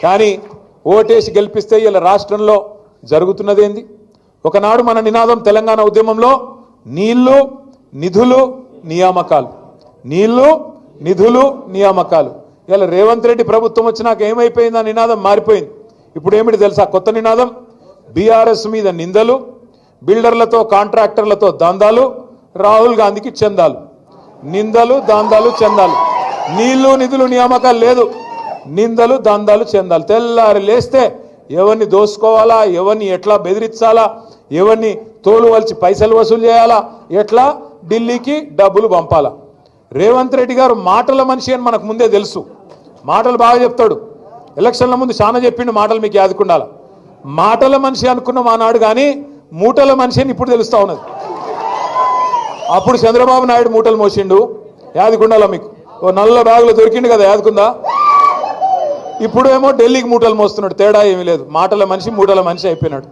కానీ ఓటేసి గెలిపిస్తే ఇలా రాష్ట్రంలో జరుగుతున్నదేంది? ఒకనాడు మన నినాదం తెలంగాణ ఉద్యమంలో నీళ్లు నిధులు నియామకాలు, నీళ్లు నిధులు నియామకాలు. ఇలా రేవంత్ రెడ్డి ప్రభుత్వం వచ్చినాక ఏమైపోయింది? ఆ నినాదం మారిపోయింది. ఇప్పుడు ఏమిటి తెలుసా కొత్త నినాదం? బీఆర్ఎస్ మీద నిందలు, బిల్డర్లతో కాంట్రాక్టర్లతో దందాలు, రాహుల్ గాంధీకి చందాలు. నిందలు దందాలు చందాలు, నీళ్లు నిధులు నియామకాలు లేదు, నిందలు దందాలు చందాలు. తెల్లారి లేస్తే ఎవరిని దోసుకోవాలా, ఎవరిని ఎట్లా బెదిరించాలా, ఎవరిని తోలు వలిచి పైసలు వసూలు చేయాలా, ఎట్లా ఢిల్లీకి డబ్బులు పంపాలా. రేవంత్ రెడ్డి గారు మాటల మనిషి అని మనకు ముందే తెలుసు. మాటలు బాగా చెప్తాడు. ఎలక్షన్ల ముందు చాలా చెప్పిండు మాటలు, మీకు యాదుకుండాల. మాటల మనిషి అనుకున్నాం ఆనాడు, కానీ మూటల మనిషి అని ఇప్పుడు తెలుస్తా ఉన్నది. అప్పుడు చంద్రబాబు నాయుడు మూటలు మోసిండు, యాదుకుండాల మీకు. ఓ నల్ల బ్యాగులో దొరికిండు కదా, యాదుకుందా? ఇప్పుడు ఏమో ఢిల్లీకి మూటలు మోస్తున్నాడు. తేడా ఏమీ లేదు. మాటల మనిషి మూటల మనిషి అయిపోయినాడు.